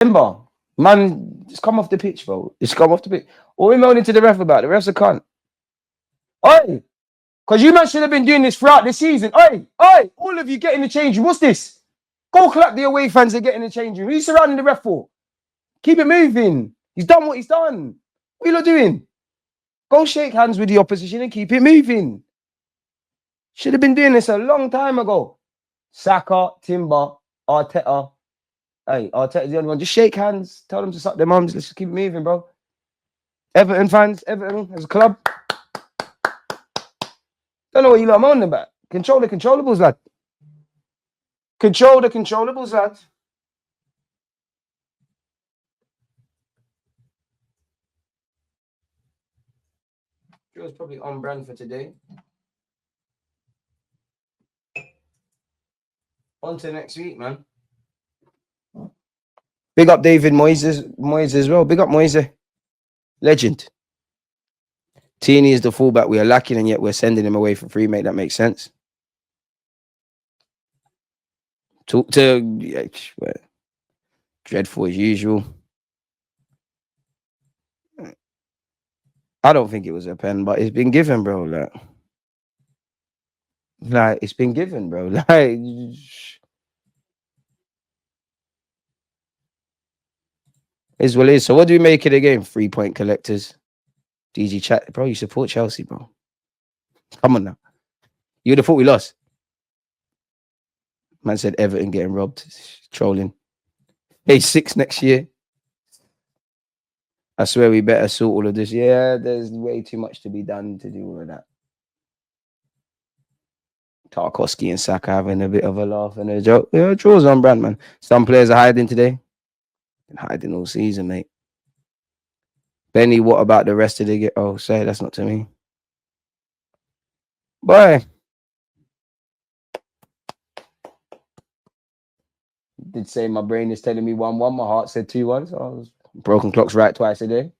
Timber, man, just come off the pitch, bro. Just come off the pitch. What we moaning to the ref about? The ref's a cunt. Oi! Because you man should have been doing this throughout the season. Oi! Oi! All of you get in the change room. What's this? Go clap the away fans that get in the change room. Who you surrounding the ref for? Keep it moving. He's done what he's done. What are you lot doing? Go shake hands with the opposition and keep it moving. Should have been doing this a long time ago. Saka, Timber, Arteta. Hey, Arteta's the only one. Just shake hands. Tell them to suck their mums. Let's just keep it moving, bro. Everton fans, Everton as a club. Don't know what you lot are moaning about. Control the controllables, lad. Control the controllables, lad. It was probably on brand for today. On to next week, man. Big up David Moyes as well. Big up Moyes. Legend. Tierney is the fullback we are lacking, and yet we're sending him away for free, mate. That makes sense. Talk to dreadful as usual. I don't think it was a pen, but it's been given, bro. Like it's been given, bro. Like is what it is. So what do we make of the game? 3-point collectors. DG chat, bro. You support Chelsea, bro. Come on now. You would have thought we lost. Man said Everton getting robbed. Trolling. Hey, 6 next year. I swear we better sort all of this. Yeah, there's way too much to be done to do all of that. Tarkowski and Saka having a bit of a laugh and a joke. Yeah, draws on brand, man. Some players are hiding today. Been hiding all season, mate. Benny, what about the rest of the game? Oh, say that's not to me. Boy. Did say my brain is telling me 1-1. My heart said 2-1. So I was broken clocks right twice a day.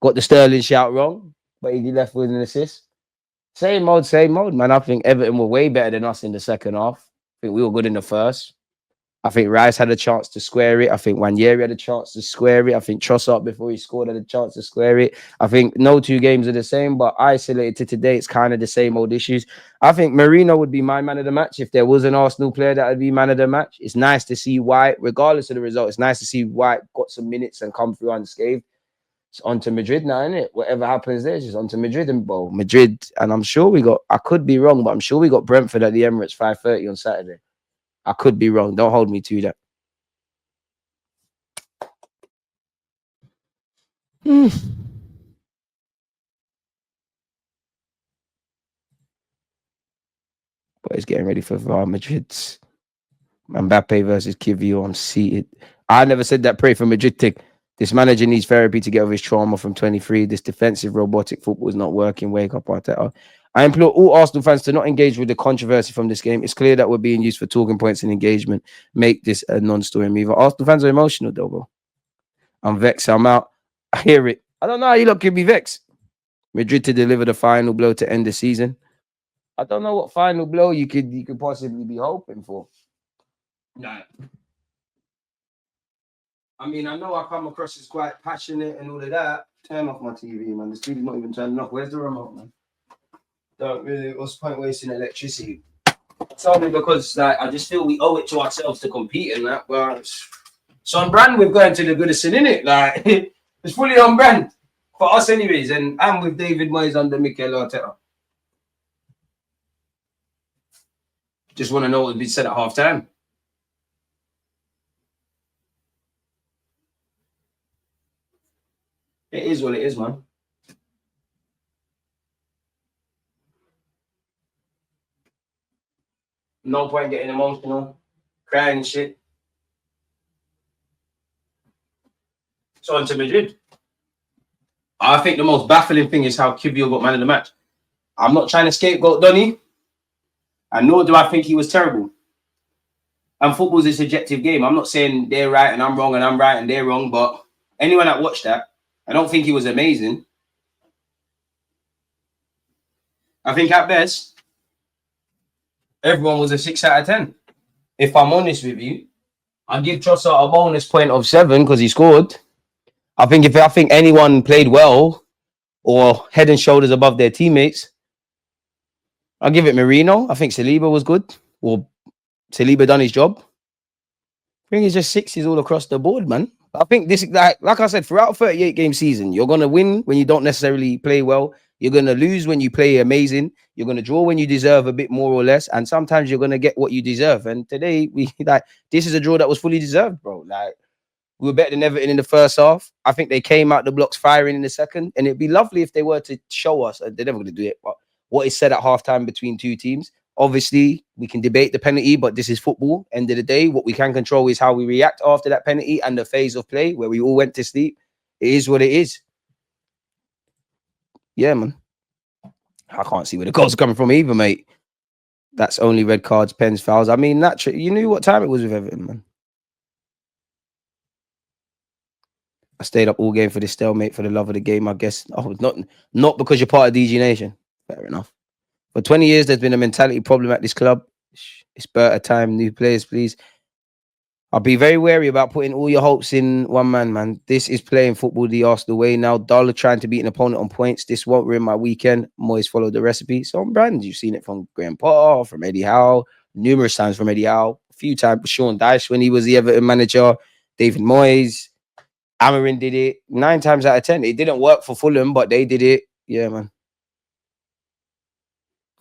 Got the Sterling shout wrong, but he left with an assist. Same mode, man. I think Everton were way better than us in the second half. I think we were good in the first. I think Rice had a chance to square it. I think Wanyeri had a chance to square it. I think Trossard, before he scored, had a chance to square it. I think no 2 games are the same, but isolated to today, it's kind of the same old issues. I think Marino would be my man of the match. If there was an Arsenal player that would be man of the match, it's nice to see White, regardless of the result, it's nice to see White got some minutes and come through unscathed. It's on to Madrid now, isn't it? Whatever happens there, it's just on to Madrid and Madrid. And I'm sure I could be wrong, but I'm sure we got Brentford at the Emirates 5:30 on Saturday. I could be wrong. Don't hold me to that. But it's getting ready for Real Madrid's Mbappe versus Kivio. I'm seated. I never said that. Pray for Madrid tick. This manager needs therapy to get over his trauma from 23. This defensive robotic football is not working. Wake up, Arteta. I implore all Arsenal fans to not engage with the controversy from this game. It's clear that we're being used for talking points and engagement. Make this a non-story mover. Arsenal fans are emotional, though, bro. I'm vexed. I'm out. I hear it. I don't know how you lot can be vexed. Madrid to deliver the final blow to end the season. I don't know what final blow you could possibly be hoping for. Nah. I mean, I know I come across as quite passionate and all of that. Turn off my TV, man. The TV's not even turning off. Where's the remote, man? Don't really. What's the point wasting electricity? It's only because I just feel we owe it to ourselves to compete in that. But it's on brand with going to the Goodison, innit? Like it's fully on brand for us, anyways. And I'm with David Moyes under Mikel Arteta. Just want to know what would be said at half time. It is what it is, man. No point getting emotional, crying and shit. So on to Madrid. I think the most baffling thing is how Kivio got man of the match. I'm not trying to scapegoat Donny, and nor do I think he was terrible. And football's a subjective game. I'm not saying they're right and I'm wrong and I'm right and they're wrong, but anyone that watched that, I don't think he was amazing. I think at best, everyone was a 6 out of 10. If I'm honest with you, I'll give Trossard a bonus point of 7 because he scored. I think anyone played well or head and shoulders above their teammates, I'll give it Marino. I think Saliba was good. Or Saliba done his job. I think it's just 60s all across the board, man. I think this, like I said, throughout a 38 game season, you're gonna win when you don't necessarily play well. You're gonna lose when you play amazing. You're gonna draw when you deserve a bit more or less, and sometimes you're gonna get what you deserve. And today, this is a draw that was fully deserved, bro. Like, we were better than Everton in the first half. I think they came out the blocks firing in the second, and it'd be lovely if they were to show us. They're never going to do it, but what is said at halftime between two teams. Obviously, we can debate the penalty, but this is football. End of the day, what we can control is how we react after that penalty and the phase of play where we all went to sleep. It is what it is. Yeah, man. I can't see where the goals are coming from either, mate. That's only red cards, pens, fouls. I mean, naturally, you knew what time it was with Everton, man. I stayed up all game for this stalemate for the love of the game, I guess. Oh, not because you're part of DG Nation. Fair enough. For 20 years, there's been a mentality problem at this club. It's better time, new players, please. I'll be very wary about putting all your hopes in one man. This is playing football the Arsenal way now. Dollar trying to beat an opponent on points. This won't ruin my weekend. Moyes followed the recipe. So on brand, you've seen it from Graham Potter, from Eddie Howe, numerous times from Eddie Howe, a few times with Sean Dyche when he was the Everton manager, David Moyes. Amarin did it 9 times out of 10. It didn't work for Fulham, but they did it. Yeah, man.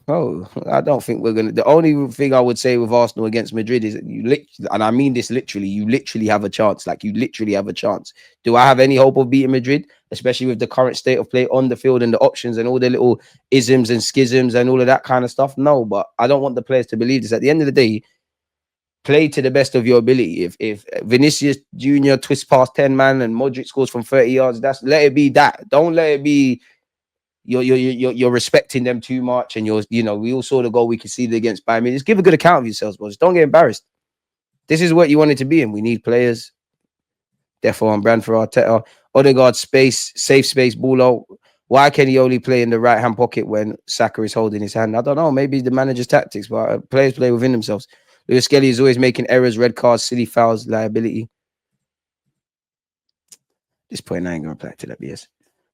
Oh, I don't think we're gonna. The only thing I would say with Arsenal against Madrid is and I mean this literally, you literally have a chance. Like, you literally have a chance. Do I have any hope of beating Madrid, especially with the current state of play on the field and the options and all the little isms and schisms and all of that kind of stuff? No, but I don't want the players to believe this. At the end of the day, play to the best of your ability. If Vinicius Jr. twists past 10 man and Modric scores from 30 yards, let it be that. Don't let it be you're respecting them too much, and we all saw the goal we conceded against Bayern Munich. Just give a good account of yourselves, boys. Don't get embarrassed. This is what you wanted to be, and we need players. Therefore, on brand for Arteta. Odegaard safe space, ball out. Why can he only play in the right hand pocket when Saka is holding his hand? I don't know. Maybe the manager's tactics, but players play within themselves. Lewis-Skelly is always making errors, red cards, silly fouls, liability. At this point, I ain't gonna reply to that BS.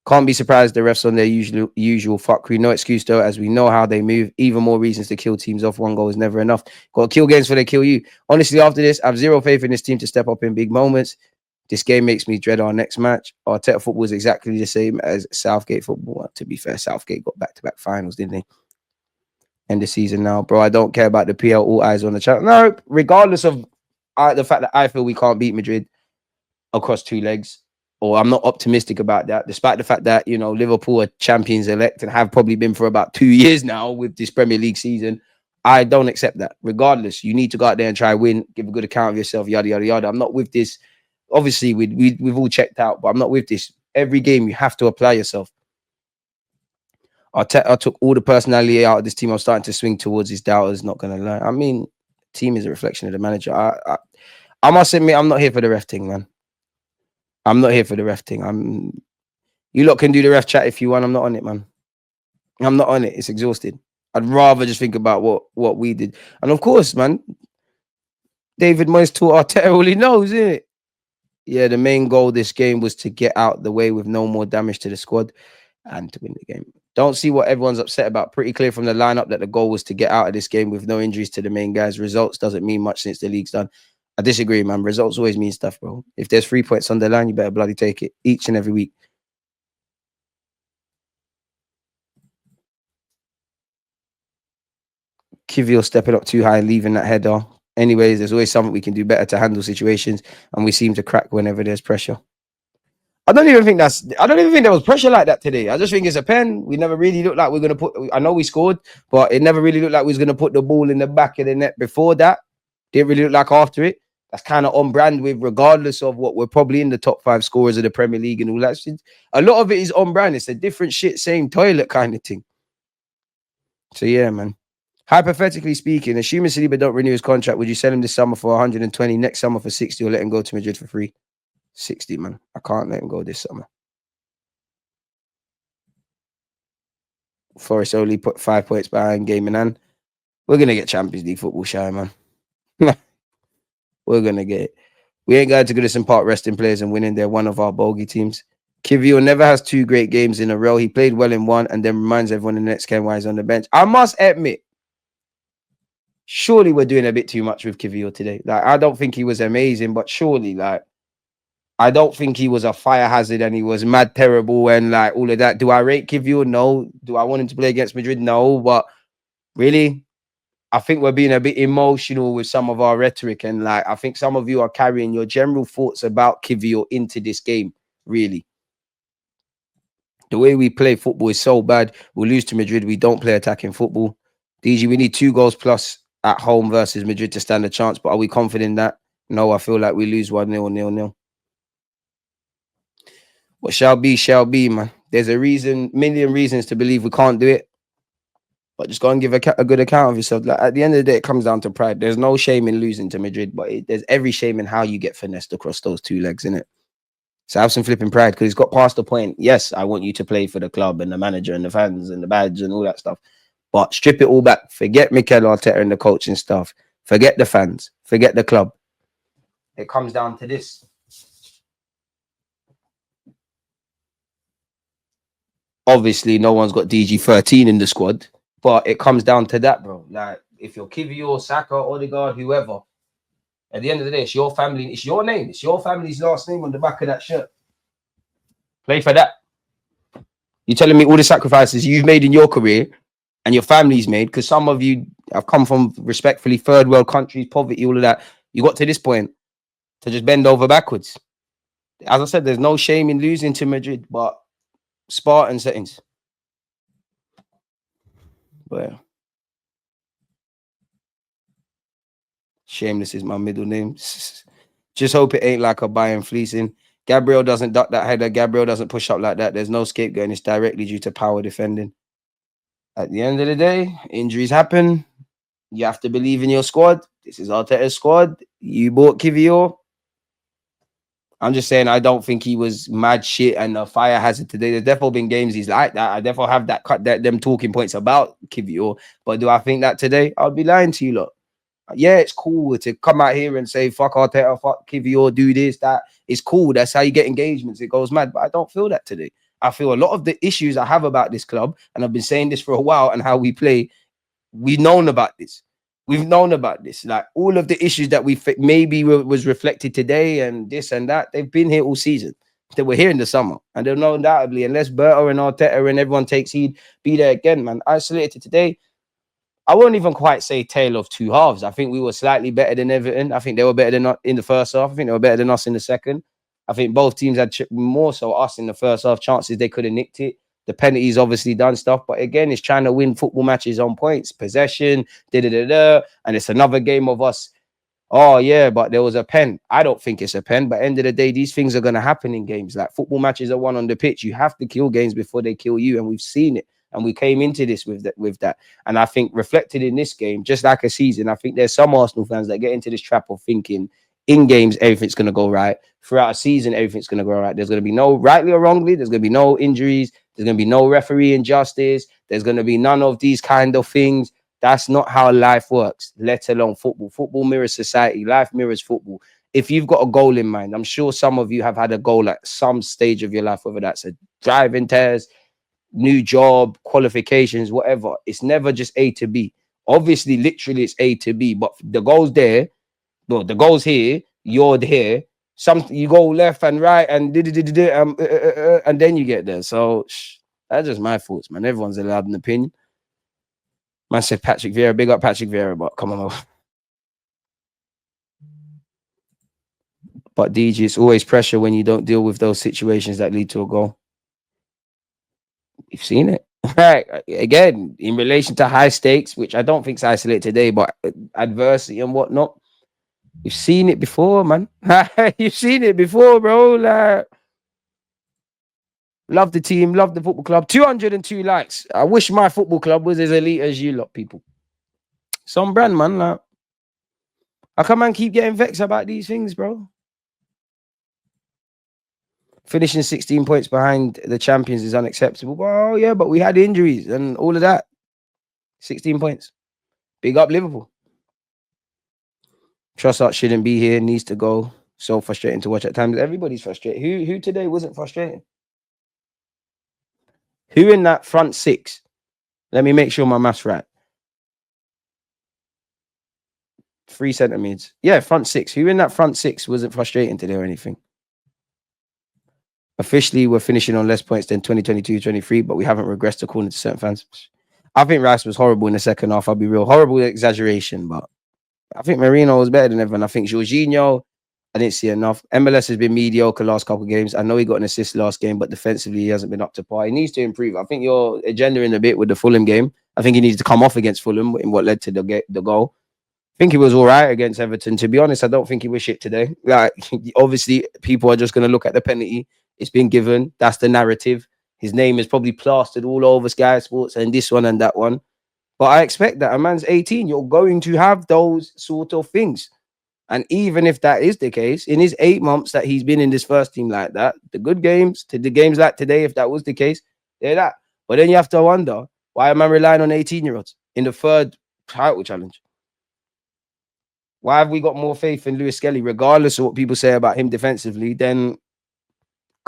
Can't be surprised the refs on their usual fuckery. No excuse though, as we know how they move. Even more reasons to kill teams off. One goal is never enough. Got to kill games before they kill you. Honestly, after this, I have zero faith in this team to step up in big moments. This game makes me dread our next match. Arteta football is exactly the same as Southgate football. Well, to be fair, Southgate got back-to-back finals, didn't they? End the season now, bro. I don't care about the PL. All eyes on the channel. No, regardless of the fact that I feel we can't beat Madrid across 2 legs. Or I'm not optimistic about that, despite the fact that, Liverpool are champions elect and have probably been for about 2 years now with this Premier League season. I don't accept that. Regardless, you need to go out there and try win, give a good account of yourself, yada, yada, yada. I'm not with this. Obviously, we've all checked out, but I'm not with this. Every game, you have to apply yourself. I took all the personality out of this team. I'm starting to swing towards his doubters, not going to lie. I mean, team is a reflection of the manager. I must admit, I'm not here for the ref thing, man. I'm not here for the ref thing. You lot can do the ref chat if you want. I'm not on it, man. I'm not on it. It's exhausted. I'd rather just think about what we did. And of course, man, David Moyes taught Arteta all he knows, isn't it? Yeah, the main goal this game was to get out the way with no more damage to the squad and to win the game. Don't see what everyone's upset about. Pretty clear from the lineup that the goal was to get out of this game with no injuries to the main guys. Results doesn't mean much since the league's done. I disagree, man. Results always mean stuff, bro. If there's 3 points on the line, you better bloody take it each and every week. Kivior stepping up too high and leaving that header. Anyways, there's always something we can do better to handle situations, and we seem to crack whenever there's pressure. I don't even think there was pressure like that today. I just think it's a pen. We never really looked like we're going to put... I know we scored, but it never really looked like we was going to put the ball in the back of the net before that. Didn't really look like after it. That's kind of on brand with, regardless of what we're probably in the top 5 scorers of the Premier League and all that shit. A lot of it is on brand. It's a different shit, same toilet kind of thing. So yeah, man. Hypothetically speaking, assuming Saliba don't renew his contract, would you sell him this summer for 120, next summer for 60, or let him go to Madrid for free? 60, man. I can't let him go this summer. Forest only put 5 points behind game in hand. We're going to get Champions League football, shy, man. We're going to get it. We ain't going to Goodison Park resting players and winning. They're one of our bogey teams. Kivio never has 2 great games in a row. He played well in one and then reminds everyone in the next game why he's on the bench. I must admit, surely we're doing a bit too much with Kivio today. Like, I don't think he was amazing, but surely, like, I don't think he was a fire hazard and he was mad terrible and like all of that. Do I rate Kivio? No. Do I want him to play against Madrid? No. But really, I think we're being a bit emotional with some of our rhetoric. And like, I think some of you are carrying your general thoughts about Kivio into this game, really. The way we play football is so bad. We'll lose to Madrid. We don't play attacking football. DG, we need 2 goals plus at home versus Madrid to stand a chance. But are we confident in that? No, I feel like we lose 1-0, 0-0. What shall be, man. There's a million reasons to believe we can't do it. But just go and give a good account of yourself. Like, at the end of the day, it comes down to pride. There's no shame in losing to Madrid, but there's every shame in how you get finessed across those 2 legs, innit? So have some flipping pride because he's got past the point. Yes, I want you to play for the club and the manager and the fans and the badge and all that stuff. But strip it all back. Forget Mikel Arteta and the coaching staff. Forget the fans. Forget the club. It comes down to this. Obviously, no one's got DG13 in the squad, but it comes down to that, bro. Like, if you're Kivio, Saka, Odegaard, whoever, at the end of the day, it's your family. It's your name. It's your family's last name on the back of that shirt. Play for that. You're telling me all the sacrifices you've made in your career and your family's made, because some of you have come from respectfully third world countries, poverty, all of that. You got to this point to just bend over backwards. As I said, there's no shame in losing to Madrid, but Spartan settings. Well, Shameless is my middle name. Just hope it ain't like a Bayern fleecing. Gabriel doesn't duck that header. Gabriel doesn't push up like that. There's no scapegoat, and it's directly due to power defending. At the end of the day, injuries happen. You have to believe in your squad. This is Arteta's squad. You bought Kivio. I'm just saying, I don't think he was mad shit and a fire hazard today. There's definitely been games he's like that. I definitely have them talking points about Kivio. But do I think that today? I'll be lying to you, lot. Yeah, it's cool to come out here and say, fuck Arteta, fuck Kivio, do this, that. It's cool. That's how you get engagements. It goes mad. But I don't feel that today. I feel a lot of the issues I have about this club, and I've been saying this for a while, and how we play, we've known about this. We've known about this. Like, all of the issues that we maybe was reflected today and this and that, they've been here all season. They were here in the summer. And they'll know undoubtedly, unless Berto and Arteta and everyone takes heed, be there again, man. Isolated today, I won't even quite say tale of 2 halves. I think we were slightly better than Everton. I think they were better than us in the first half. I think they were better than us in the second. I think both teams had more so us in the first half chances. They could have nicked it. The penalties obviously done stuff. But again, it's trying to win football matches on points, possession, and it's another game of us. Oh, yeah, but there was a pen. I don't think it's a pen. But end of the day, these things are going to happen in games. Like, football matches are won on the pitch. You have to kill games before they kill you. And we've seen it. And we came into this with that. And I think reflected in this game, just like a season, I think there's some Arsenal fans that get into this trap of thinking in games, everything's going to go right. Throughout a season, everything's going to go right. There's going to be no, rightly or wrongly, there's going to be no injuries. There's going to be no referee injustice. There's going to be none of these kind of things. That's not how life works, let alone football. Football mirrors society. Life mirrors football. If you've got a goal in mind, I'm sure some of you have had a goal at some stage of your life, whether that's a driving test, new job, qualifications, whatever. It's never just A to B. Obviously, literally, it's A to B, but the goal's there. Well, the goal's here. You're here. You go left and right and and then you get there. So that's just my thoughts, man. Everyone's allowed an opinion. Man said Patrick Vieira, big up Patrick Vieira, but come on. But DG, it's always pressure when you don't deal with those situations that lead to a goal. You've seen it. Right. Again, in relation to high stakes, which I don't think is isolated today, but adversity and whatnot. You've seen it before, man. You've seen it before, bro. Like, love the team, love the football club. 202 likes. I wish my football club was as elite as you lot, people. Some brand, man. Like, how come man keep getting vexed about these things, bro? Finishing 16 points behind the champions is unacceptable. Well, yeah, but we had injuries and all of that. 16 points. Big up Liverpool. Trossard shouldn't be here, needs to go. So frustrating to watch at times. Everybody's frustrated. Who today wasn't frustrating? Who in that front six? Let me make sure my math's right. 3 centre mids. Yeah, front six. Who in that front six wasn't frustrating today or anything? Officially, we're finishing on less points than 2022-23, but we haven't regressed according to certain fans. I think Rice was horrible in the second half. I'll be real. Horrible exaggeration, but I think Marino was better than everyone. I think Jorginho, I didn't see enough. MLS has been mediocre last couple of games. I know he got an assist last game, but defensively, he hasn't been up to par. He needs to improve. I think you're agendaing a bit with the Fulham game. I think he needs to come off against Fulham in what led to the goal. I think he was all right against Everton. To be honest, I don't think he was shit today. Like, obviously, people are just going to look at the penalty. It's been given. That's the narrative. His name is probably plastered all over Sky Sports and this one and that one. But I expect that a man's 18. You're going to have those sort of things. And even if that is the case, in his 8 months that he's been in this first team like that, the good games to the games like today, if that was the case, they're that. But then you have to wonder, why am I relying on 18-year-olds in the third title challenge? Why have we got more faith in Lewis-Skelly, regardless of what people say about him defensively, than a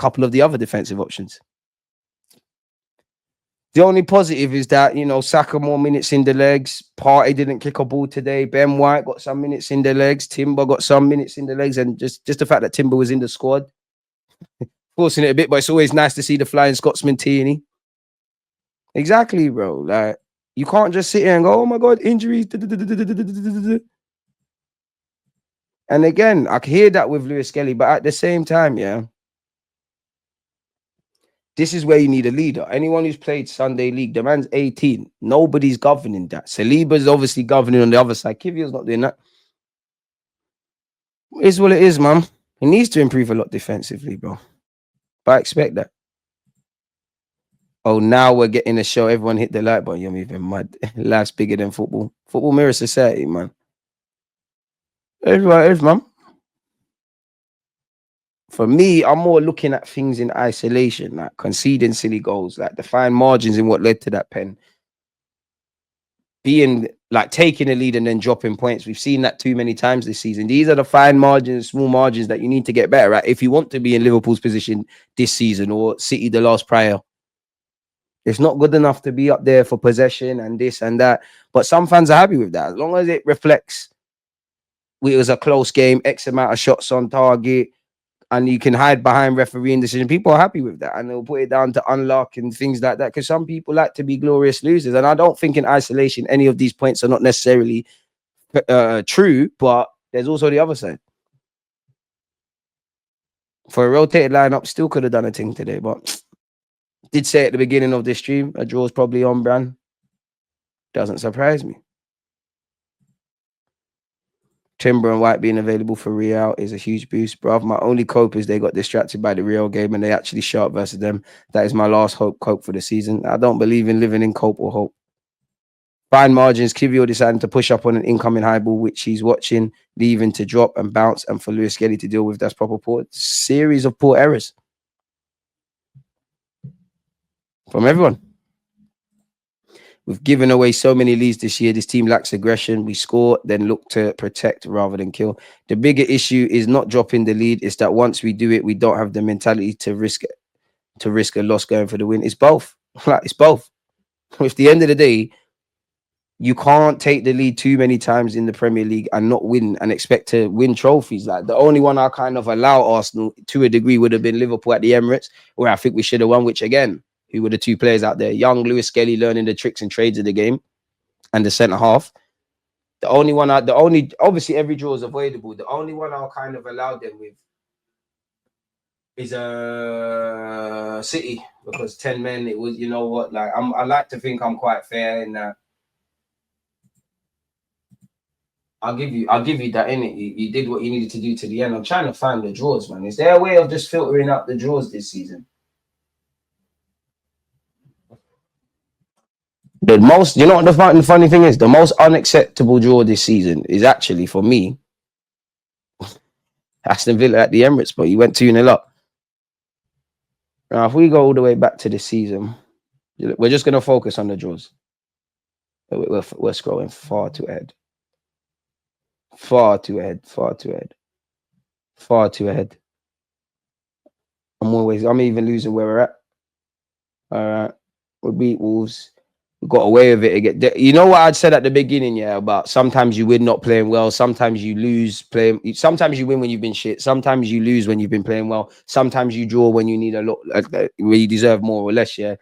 couple of the other defensive options? The only positive is that, you know, Saka more minutes in the legs. Partey didn't kick a ball today. Ben White got some minutes in the legs. Timber got some minutes in the legs. And just the fact that Timber was in the squad, forcing it a bit, but it's always nice to see the Flying Scotsman Tierney. Exactly, bro. Like, you can't just sit here and go, oh my God, injuries. And again, I can hear that with Lewis-Skelly, but at the same time, yeah, this is where you need a leader. Anyone who's played Sunday League, the man's 18. Nobody's governing that. Saliba's obviously governing on the other side. Kivio's not doing that. It's what it is, man. He needs to improve a lot defensively, bro. But I expect that. Oh, now we're getting a show. Everyone hit the like button. You're moving mad. Life's bigger than football. Football mirror society, man. Everyone is, man. For me, I'm more looking at things in isolation, like conceding silly goals, like the fine margins in what led to that pen. Being like taking a lead and then dropping points. We've seen that too many times this season. These are the fine margins, small margins that you need to get better at if you want to be in Liverpool's position this season or City the last prior. It's not good enough to be up there for possession and this and that. But some fans are happy with that. As long as it reflects it was a close game, X amount of shots on target, and you can hide behind refereeing decision. People are happy with that, and they'll put it down to unlock and things like that, because some people like to be glorious losers. And I don't think in isolation any of these points are not necessarily true, but there's also the other side. For a rotated lineup, still could have done a thing today, but did say at the beginning of this stream, a draw is probably on brand. Doesn't surprise me. Timber and White being available for Real is a huge boost, bruv. My only cope is they got distracted by the Real game and they actually sharp versus them. That is my last cope for the season. I don't believe in living in cope or hope. Fine margins, Kivio deciding to push up on an incoming high ball, which he's watching, leaving to drop and bounce, and for Lewis-Skelly to deal with. That's proper poor. Series of poor errors from everyone. We've given away so many leads this year. This team lacks aggression. We score, then look to protect rather than kill. The bigger issue is not dropping the lead. It's that once we do it, we don't have the mentality to risk a loss going for the win. It's both. It's both. At the end of the day, you can't take the lead too many times in the Premier League and not win and expect to win trophies. Like, the only one I kind of allow Arsenal to a degree would have been Liverpool at the Emirates, where I think we should have won, which again, who were the two players out there? Young Lewis-Skelly learning the tricks and trades of the game, and the centre half. Obviously every draw is avoidable. The only one I'll kind of allow them with is City, because 10 men, it was, you know what, like I like to think I'm quite fair in that. I'll give you that, innit? You did what you needed to do to the end. I'm trying to find the draws, man. Is there a way of just filtering out the draws this season? The most, you know what the funny thing is? The most unacceptable draw this season is actually, for me, Aston Villa at the Emirates, but you went 2-0 up. Now, if we go all the way back to the season, we're just going to focus on the draws. We're scrolling far too ahead. Far too ahead. Far too ahead. I'm even losing where we're at. All right. We beat Wolves. We got away with it again. You know what I'd said at the beginning, yeah, about sometimes you win not playing well, sometimes you lose playing. Sometimes you win when you've been shit. Sometimes you lose when you've been playing well. Sometimes you draw when you need a lot, where you deserve more or less. Yeah,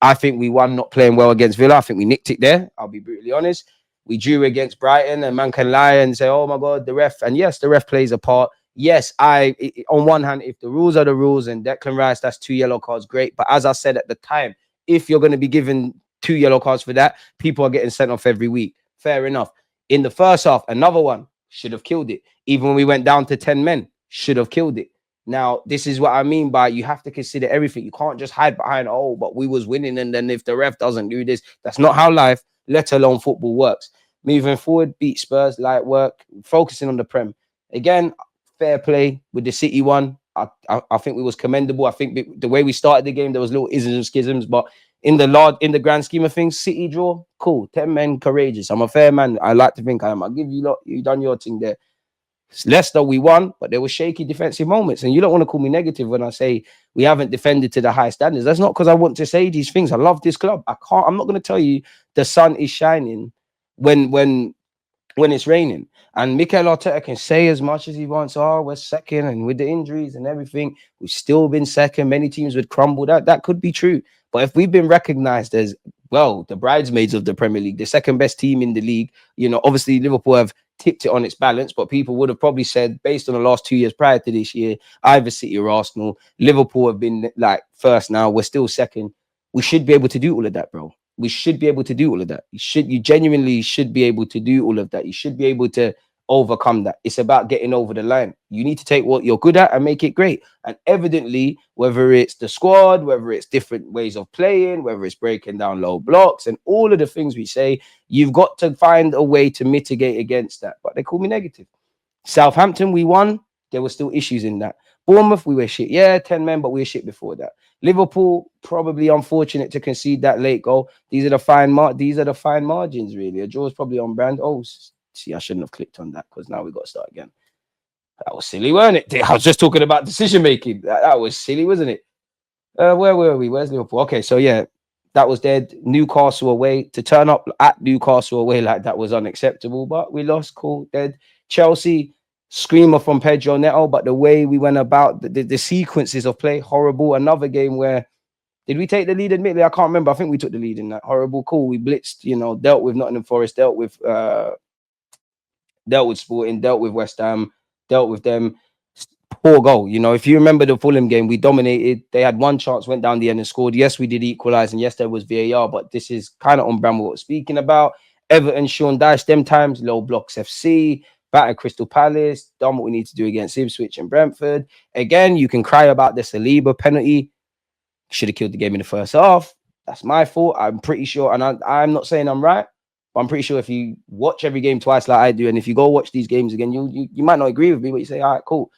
I think we won not playing well against Villa. I think we nicked it there. I'll be brutally honest. We drew against Brighton, and man can lie and say, "Oh my God, the ref." And yes, the ref plays a part. Yes, on one hand, if the rules are the rules and Declan Rice, that's 2 yellow cards, great. But as I said at the time, if you're going to be given 2 yellow cards for that, people are getting sent off every week. Fair enough. In the first half, another one should have killed it. Even when we went down to 10 men, should have killed it. Now, this is what I mean by you have to consider everything. You can't just hide behind, oh, but we was winning, and then if the ref doesn't do this, that's not how life, let alone football, works. Moving forward, beat Spurs, light work, focusing on the Prem. Again, fair play with the City one. I think we was commendable. I think the way we started the game, there was little isms and schisms, but in the grand scheme of things, City draw, cool. 10 men, courageous. I'm a fair man. I like to think I am. I'll give you lot, you done your thing there. Leicester, we won, but there were shaky defensive moments. And you don't want to call me negative when I say we haven't defended to the high standards. That's not because I want to say these things. I love this club. I'm not going to tell you the sun is shining when it's raining. And Mikel Arteta can say as much as he wants, oh, we're second, and with the injuries and everything, we've still been second. Many teams would crumble. That could be true. But if we've been recognized as, well, the bridesmaids of the Premier League, the second best team in the league, obviously Liverpool have tipped it on its balance, but people would have probably said, based on the last 2 years prior to this year, either City or Arsenal, Liverpool have been like first now, we're still second. We should be able to do all of that, bro. We should be able to do all of that. You genuinely should be able to do all of that. You should be able to overcome that. It's about getting over the line. You need to take what you're good at and make it great. And evidently, whether it's the squad, whether it's different ways of playing, whether it's breaking down low blocks and all of the things we say, you've got to find a way to mitigate against that. But they call me negative. Southampton, we won. There were still issues in that. Bournemouth, we were shit. Yeah, 10 men, but we were shit before that. Liverpool, probably unfortunate to concede that late goal. These are the fine margins, really. A draw is probably on brand. Oh, see, I shouldn't have clicked on that because now we got to start again. That was silly, weren't it? I was just talking about decision making. That was silly, wasn't it? Where were we? Where's Liverpool? Okay, so yeah, that was dead. Newcastle away. To turn up at Newcastle away like that was unacceptable, but we lost. Cool, dead. Chelsea, screamer from Pedro Neto, but the way we went about the sequences of play, horrible. Another game where, did we take the lead? Admittedly, I can't remember. I think we took the lead in that. Horrible, cool. We blitzed, dealt with Nottingham Forest, dealt with Sporting, dealt with West Ham, dealt with them. Poor goal. If you remember the Fulham game, we dominated. They had one chance, went down the end and scored. Yes, we did equalize, and yes, there was VAR, but this is kind of on brand what we're speaking about. Everton, Sean Dyche, them times, low blocks FC, batter Crystal Palace, done what we need to do against Ipswich and Brentford. Again, you can cry about the Saliba penalty. Should have killed the game in the first half. That's my fault. I'm pretty sure, and I'm not saying I'm right, but I'm pretty sure if you watch every game twice like I do, and if you go watch these games again, you might not agree with me, but you say, all right, cool.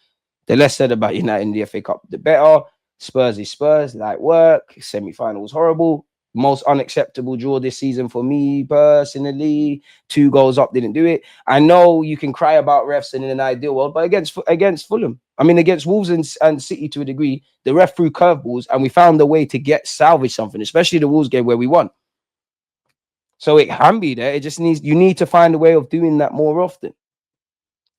The less said about United in the FA Cup, the better. Spurs is Spurs, light work. Semi-final was horrible. Most unacceptable draw this season for me personally. 2 goals up, didn't do it. I know you can cry about refs in an ideal world, but against Fulham, against Wolves and City to a degree, the ref threw curveballs and we found a way to salvage something, especially the Wolves game where we won. So it can be there. It just you need to find a way of doing that more often.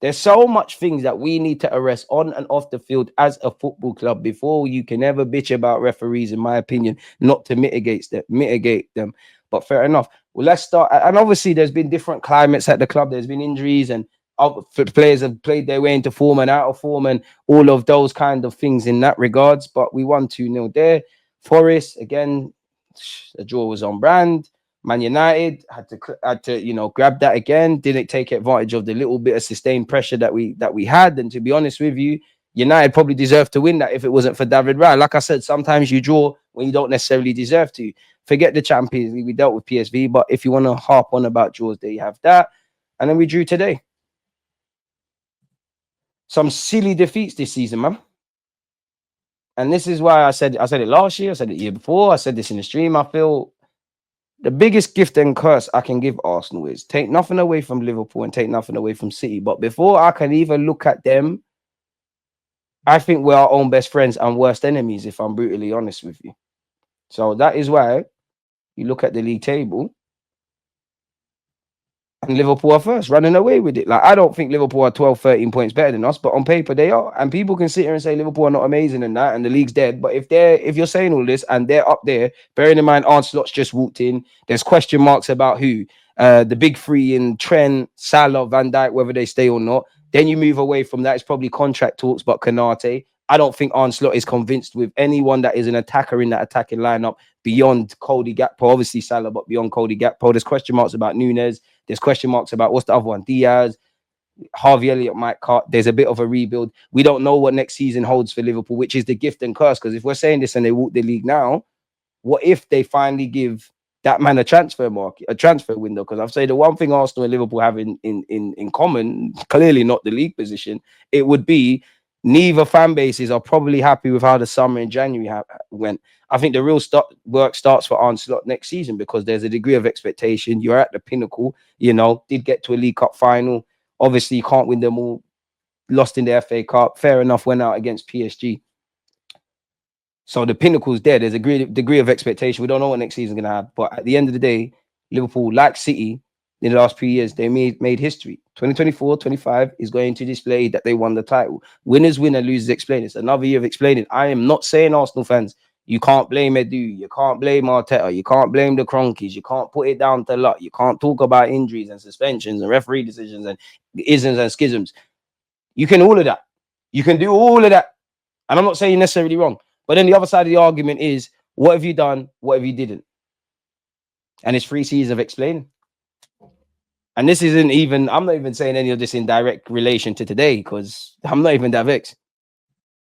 There's so much things that we need to arrest on and off the field as a football club before you can ever bitch about referees, in my opinion, not to mitigate them. But fair enough. Well, let's start. And obviously, there's been different climates at the club. There's been injuries and players have played their way into form and out of form and all of those kind of things in that regards. But we won 2-0 there. Forest, again, the draw was on brand. Man United had to grab that again. Didn't take advantage of the little bit of sustained pressure that we had. And to be honest with you, United probably deserved to win that if it wasn't for David Raya. Like I said, sometimes you draw when you don't necessarily deserve to. Forget the Champions League. We dealt with PSV, but if you want to harp on about draws, there you have that. And then we drew today. Some silly defeats this season, man. And this is why I said it last year. I said it the year before. I said this in the stream. I feel the biggest gift and curse I can give Arsenal is take nothing away from Liverpool and take nothing away from City. But before I can even look at them, I think we're our own best friends and worst enemies, if I'm brutally honest with you. So that is why you look at the league table and Liverpool are first, running away with it. Like, I don't think Liverpool are 12, 13 points better than us, but on paper they are. And people can sit here and say Liverpool are not amazing and that, and the league's dead. But if you're saying all this and they're up there, bearing in mind Arsenal's just walked in, there's question marks about who. The big three in Trent, Salah, Van Dijk, whether they stay or not. Then you move away from that. It's probably contract talks, but Kanate. I don't think Arne Slot is convinced with anyone that is an attacker in that attacking lineup beyond Cody Gakpo. Obviously Salah, but beyond Cody Gakpo. There's question marks about Nunes. There's question marks about what's the other one? Diaz, Harvey Elliott might cut. There's a bit of a rebuild. We don't know what next season holds for Liverpool, which is the gift and curse. Because if we're saying this and they walk the league now, what if they finally give that man a transfer market, a transfer window? Because I've said the one thing Arsenal and Liverpool have in common, clearly not the league position, it would be neither fan bases are probably happy with how the summer in January went. I think the real work starts for Arne Slot next season because there's a degree of expectation. You're at the pinnacle, did get to a League Cup final. Obviously, you can't win them all. Lost in the FA Cup. Fair enough, went out against PSG. So the pinnacle's there. There's a degree of expectation. We don't know what next season's going to have. But at the end of the day, Liverpool, like City, in the last few years, they made history. 2024-25 is going to display that they won the title. Winners win and losers explain. It's another year of explaining. I am not saying, Arsenal fans, you can't blame Edu, you can't blame Arteta, you can't blame the Cronkies, you can't put it down to luck, you can't talk about injuries and suspensions and referee decisions and isms and schisms. You can all of that. You can do all of that. And I'm not saying you're necessarily wrong. But then the other side of the argument is, what have you done? What have you didn't? And it's 3 seasons of explaining. And this isn't even, I'm not even saying any of this in direct relation to today because I'm not even that vexed.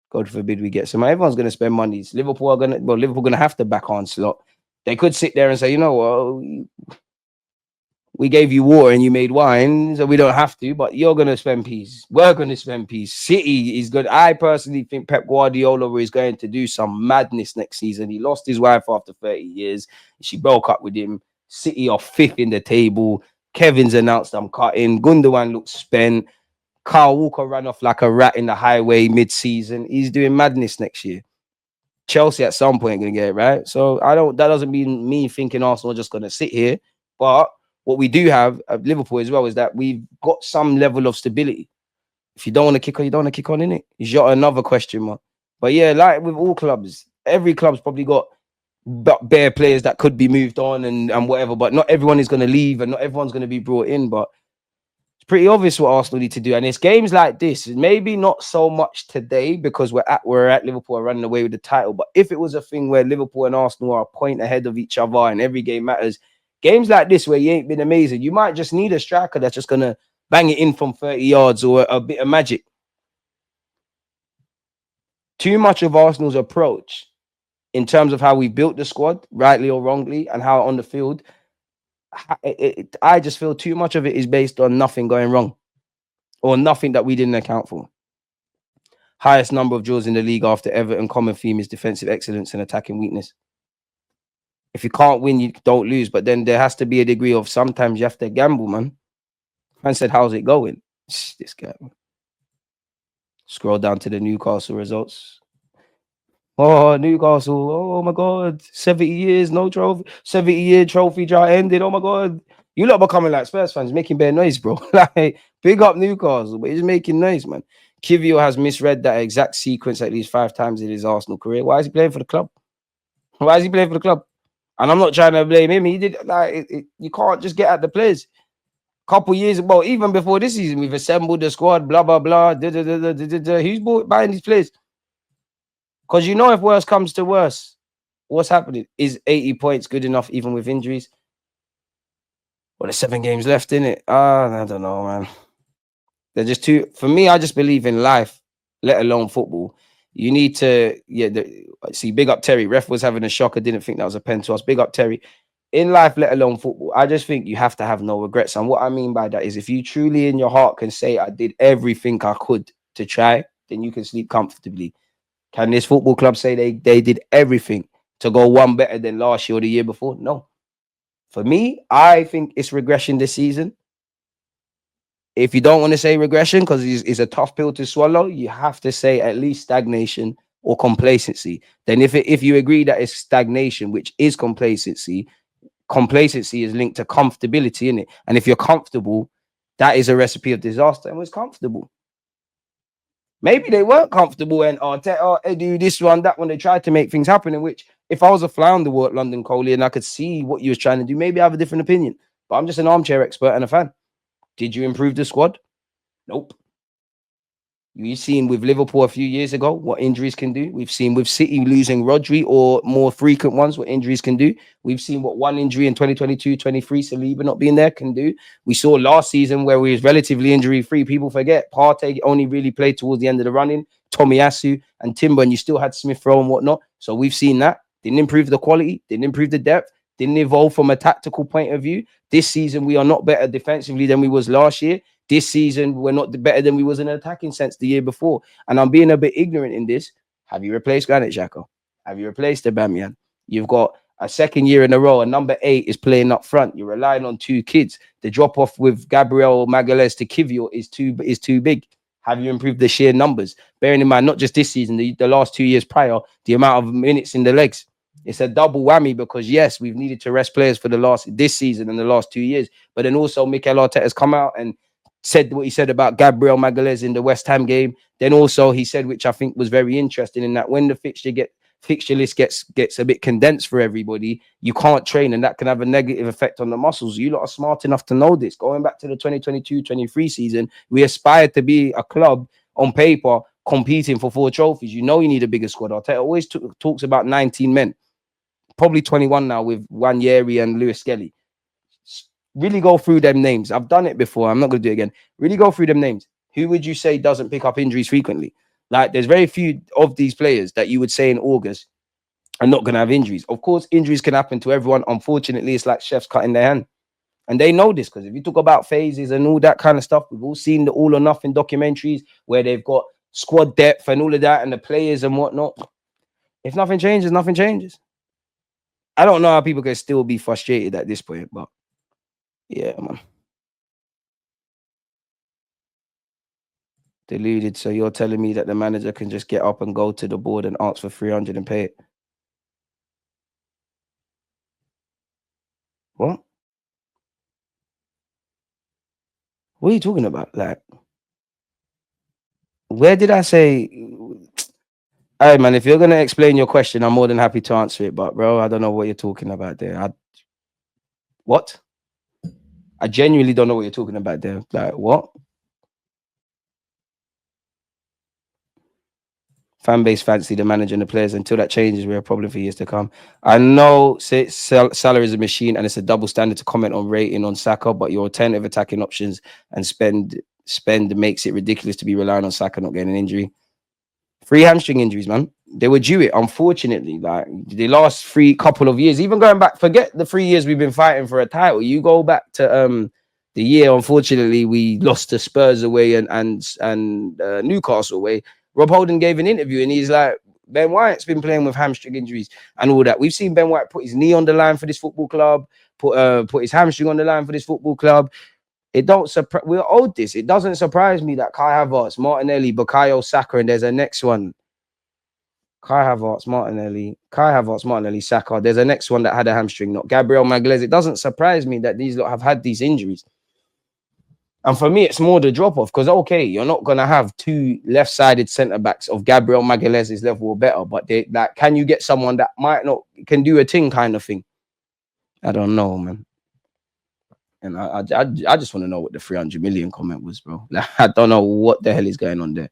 God forbid we get some. Everyone's going to spend money. Liverpool going to have to back on Slot. They could sit there and say, we gave you water and you made wine, so we don't have to, but you're going to spend peace. We're going to spend peace. City is good. I personally think Pep Guardiola is going to do some madness next season. He lost his wife after 30 years. She broke up with him. City are 5th in the table. Kevin's announced I'm cutting. Gundogan looks spent. Kyle Walker ran off like a rat in the highway mid-season. He's doing madness next year. Chelsea at some point going to get it right. So that doesn't mean me thinking Arsenal are just going to sit here, but what we do have at Liverpool as well is that we've got some level of stability. If you don't want to kick on, you don't want to kick on, innit? It's got another question mark. But yeah, like with all clubs, every club's probably got bare players that could be moved on and whatever, but not everyone is going to leave and not everyone's going to be brought in. But it's pretty obvious what Arsenal need to do. And it's games like this, maybe not so much today because we're at Liverpool are running away with the title. But if it was a thing where Liverpool and Arsenal are a point ahead of each other and every game matters, games like this where you ain't been amazing, you might just need a striker that's just going to bang it in from 30 yards or a bit of magic. Too much of Arsenal's approach in terms of how we built the squad, rightly or wrongly, and how on the field, I just feel too much of it is based on nothing going wrong or nothing that we didn't account for. Highest number of draws in the league after Everton. Common theme is defensive excellence and attacking weakness. If you can't win, you don't lose. But then there has to be a degree of sometimes you have to gamble, man. Man said, how's it going? This guy. Scroll down to the Newcastle results. Oh, Newcastle. Oh, my God. 70 years, no trophy. 70-year trophy drought ended. Oh, my God. You lot becoming like Spurs fans, making bare noise, bro. Like, big up Newcastle, but he's making noise, man. Kivio has misread that exact sequence at least 5 times in his Arsenal career. Why is he playing for the club? Why is he playing for the club? And I'm not trying to blame him. He did you can't just get at the players. Couple years ago, even before this season, we've assembled the squad, blah, blah, blah. Who's buying these players? Because if worse comes to worse, what's happening? Is 80 points good enough even with injuries? Well, there's 7 games left in it. I don't know, man. They're just too. For me, I just believe in life, let alone football. You need to, see, big up Terry. Ref was having a shock. I didn't think that was a pen to us. Big up Terry. In life, let alone football, I just think you have to have no regrets. And what I mean by that is if you truly in your heart can say, I did everything I could to try, then you can sleep comfortably. Can this football club say they did everything to go one better than last year or the year before? No. For me, I think it's regression this season. If you don't want to say regression because it's a tough pill to swallow, you have to say at least stagnation or complacency. Then if you agree that it's stagnation, which is complacency, complacency is linked to comfortability in it. And if you're comfortable, that is a recipe of disaster. And was comfortable. Maybe they weren't comfortable and they do this one, that one. They tried to make things happen. In which, if I was a fly on the wall at London Coley and I could see what you was trying to do, maybe I have a different opinion. But I'm just an armchair expert and a fan. Did you improve the squad? Nope. You've seen with Liverpool a few years ago what injuries can do. We've seen with City losing Rodri or more frequent ones what injuries can do. We've seen what one injury in 2022, 23, Saliba not being there can do. We saw last season where we was relatively injury free. People forget Partey only really played towards the end of the running. Tomiyasu and Timber, and you still had Smith Rowe and whatnot. So we've seen that. Didn't improve the quality, didn't improve the depth, didn't evolve from a tactical point of view. This season, we are not better defensively than we was last year. This season, we're not better than we was in an attacking sense the year before. And I'm being a bit ignorant in this. Have you replaced Granit Xhaka? Have you replaced Aubameyang? You've got a second year in a row, and number 8 is playing up front. You're relying on 2 kids. The drop off with Gabriel Magalhaes to Kivior is too big. Have you improved the sheer numbers? Bearing in mind, not just this season, the last 2 years prior, the amount of minutes in the legs. It's a double whammy because, yes, we've needed to rest players for this season and the last 2 years. But then also Mikel Arteta has come out and said what he said about Gabriel Magalhaes in the West Ham game. Then also he said, which I think was very interesting, in that when the fixture list gets a bit condensed for everybody, you can't train, and that can have a negative effect on the muscles. You lot are smart enough to know this. Going back to the 2022-23 season, we aspired to be a club on paper competing for 4 trophies. You know you need a bigger squad. Arteta always talks about 19 men. Probably 21 now with Wanyeri and Lewis-Skelly. Really go through them names. I've done it before. I'm not going to do it again. Really go through them names. Who would you say doesn't pick up injuries frequently? Like, there's very few of these players that you would say in August are not going to have injuries. Of course, injuries can happen to everyone. Unfortunately, it's like chefs cutting their hand. And they know this because if you talk about phases and all that kind of stuff, we've all seen the All or Nothing documentaries where they've got squad depth and all of that and the players and whatnot. If nothing changes, nothing changes. I don't know how people can still be frustrated at this point, but yeah, man. Deluded. So you're telling me that the manager can just get up and go to the board and ask for 300 and pay it? What? What are you talking about? Like, where did I say? Hey, man, if you're going to explain your question, I'm more than happy to answer it. But, bro, I don't know what you're talking about there. What? I genuinely don't know what you're talking about there. Like, what? Fan base fancy the manager and the players. Until that changes, we're a problem for years to come. I know salary is a machine and it's a double standard to comment on rating on Saka, but your alternative attacking options and spend makes it ridiculous to be relying on Saka not getting an injury. 3 hamstring injuries, man. They were due it, unfortunately. Like, the last couple of years, even going back, forget the 3 years we've been fighting for a title. You go back to the year, unfortunately, we lost to Spurs away and Newcastle away. Rob Holding gave an interview and he's like, Ben White's been playing with hamstring injuries and all that. We've seen Ben White put his knee on the line for this football club, put his hamstring on the line for this football club. It don't surprise. We're owed this. It doesn't surprise me that Kai Havertz, Martinelli, Bukayo Saka, and there's a next one. Kai Havertz, Martinelli, Saka. There's a next one that had a hamstring knock. Gabriel Magalhaes. It doesn't surprise me that these lot have had these injuries. And for me, it's more the drop-off because, okay, you're not going to have 2 left-sided centre-backs of Gabriel Magalhaes' level or better, but can you get someone that might not, can do a thing kind of thing? I don't know, man. And I just want to know what the 300 million comment was, bro. Like, I don't know what the hell is going on there.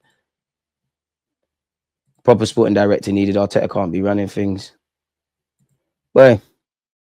Proper sporting director needed. Arteta can't be running things. Well,